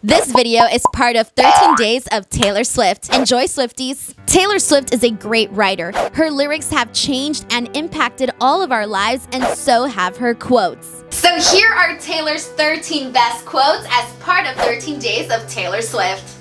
This video is part of 13 Days of Taylor Swift. Enjoy, Swifties! Taylor Swift is a great writer. Her lyrics have changed and impacted all of our lives, and so have her quotes. So here are Taylor's 13 best quotes as part of 13 Days of Taylor Swift.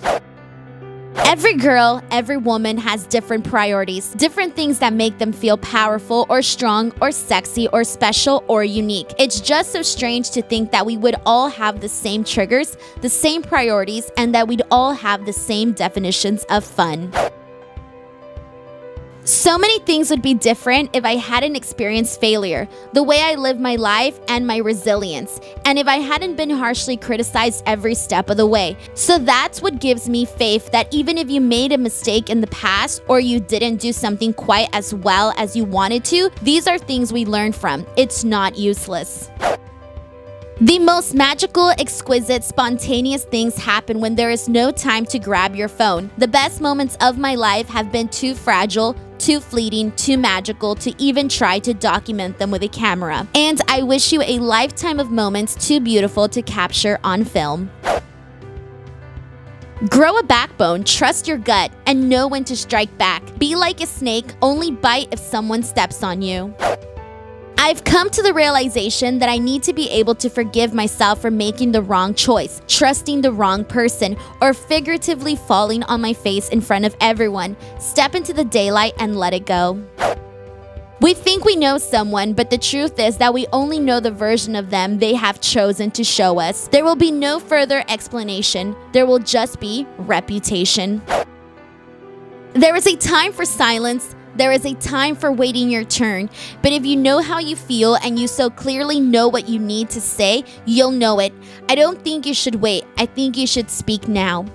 Every girl, every woman has different priorities, different things that make them feel powerful or strong or sexy or special or unique. It's just so strange to think that we would all have the same triggers, the same priorities, and that we'd all have the same definitions of fun. So many things would be different if I hadn't experienced failure, the way I live my life, and my resilience, and if I hadn't been harshly criticized every step of the way. So that's what gives me faith that even if you made a mistake in the past or you didn't do something quite as well as you wanted to, these are things we learn from. It's not useless. The most magical, exquisite, spontaneous things happen when there is no time to grab your phone. The best moments of my life have been too fragile, too fleeting, too magical to even try to document them with a camera. And I wish you a lifetime of moments too beautiful to capture on film. Grow a backbone, trust your gut, and know when to strike back. Be like a snake, only bite if someone steps on you. I've come to the realization that I need to be able to forgive myself for making the wrong choice, trusting the wrong person, or figuratively falling on my face in front of everyone. Step into the daylight and let it go. We think we know someone, but the truth is that we only know the version of them they have chosen to show us. There will be no further explanation. There will just be reputation. There is a time for silence. There is a time for waiting your turn, but if you know how you feel and you so clearly know what you need to say, you'll know it. I don't think you should wait. I think you should speak now.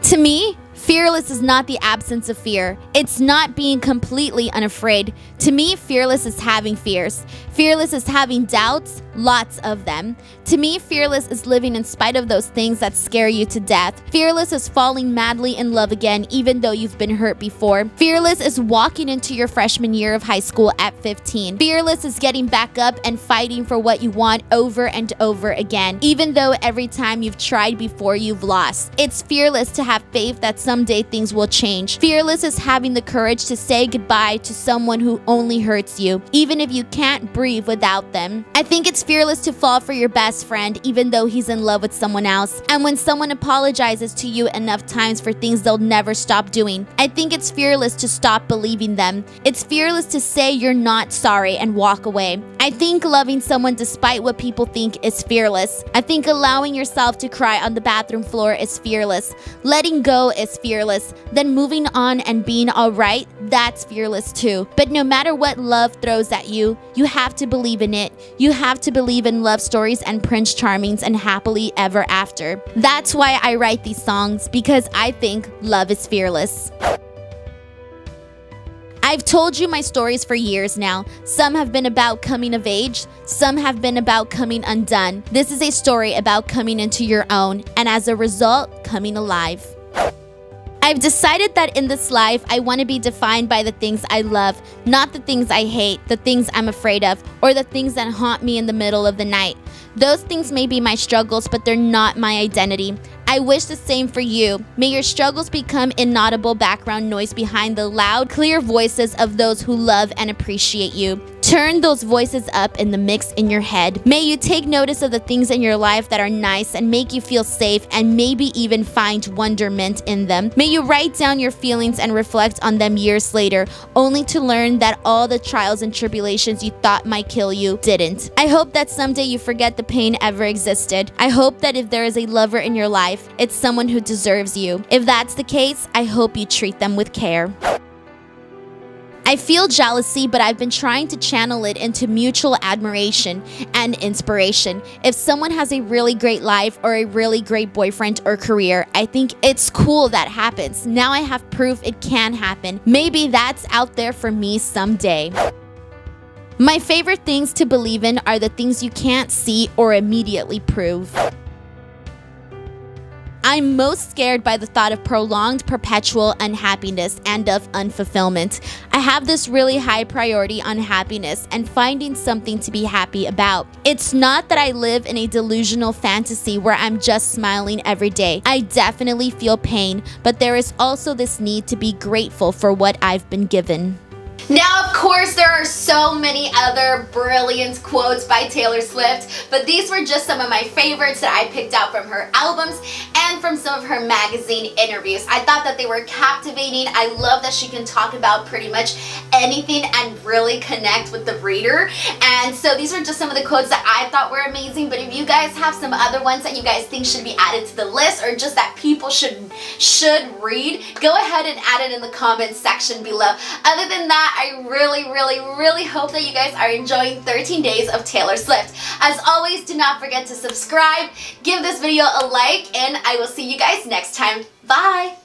To me, fearless is not the absence of fear. It's not being completely unafraid. To me, fearless is having fears. Fearless is having doubts, lots of them. To me, fearless is living in spite of those things that scare you to death. Fearless is falling madly in love again, even though you've been hurt before. Fearless is walking into your freshman year of high school at 15. Fearless is getting back up and fighting for what you want over and over again, even though every time you've tried before, you've lost. It's fearless to have faith that someday things will change. Fearless is having the courage to say goodbye to someone who only hurts you, even if you can't breathe without them. I think it's fearless to fall for your best friend, even though he's in love with someone else. And when someone apologizes to you enough times for things they'll never stop doing, I think it's fearless to stop believing them. It's fearless to say you're not sorry and walk away. I think loving someone despite what people think is fearless. I think allowing yourself to cry on the bathroom floor is fearless. Letting go is fearless. Then moving on and being alright, that's fearless too. But no matter what love throws at you, you have to believe in it. You have to believe in love stories and Prince Charmings and happily ever after. That's why I write these songs, because I think love is fearless. I've told you my stories for years now. Some have been about coming of age, some have been about coming undone. This is a story about coming into your own, and as a result, coming alive. I've decided that in this life, I want to be defined by the things I love, not the things I hate, the things I'm afraid of, or the things that haunt me in the middle of the night. Those things may be my struggles, but they're not my identity. I wish the same for you. May your struggles become inaudible background noise behind the loud, clear voices of those who love and appreciate you. Turn those voices up in the mix in your head. May you take notice of the things in your life that are nice and make you feel safe, and maybe even find wonderment in them. May you write down your feelings and reflect on them years later, only to learn that all the trials and tribulations you thought might kill you didn't. I hope that someday you forget the pain ever existed. I hope that if there is a lover in your life, it's someone who deserves you. If that's the case, I hope you treat them with care. I feel jealousy, but I've been trying to channel it into mutual admiration and inspiration. If someone has a really great life or a really great boyfriend or career, I think it's cool that happens. Now I have proof it can happen. Maybe that's out there for me someday. My favorite things to believe in are the things you can't see or immediately prove. I'm most scared by the thought of prolonged, perpetual unhappiness and of unfulfillment. I have this really high priority on happiness and finding something to be happy about. It's not that I live in a delusional fantasy where I'm just smiling every day. I definitely feel pain, but there is also this need to be grateful for what I've been given. Now, of course, there are so many other brilliant quotes by Taylor Swift, but these were just some of my favorites that I picked out from her albums and from some of her magazine interviews. I thought that they were captivating. I love that she can talk about pretty much anything and really connect with the reader. And so these are just some of the quotes that I thought were amazing, but if you guys have some other ones that you guys think should be added to the list or just that people should read, go ahead and add it in the comments section below. Other than that, I really hope that you guys are enjoying 13 days of Taylor Swift. As always, do not forget to subscribe, give this video a like, and I will see you guys next time. Bye!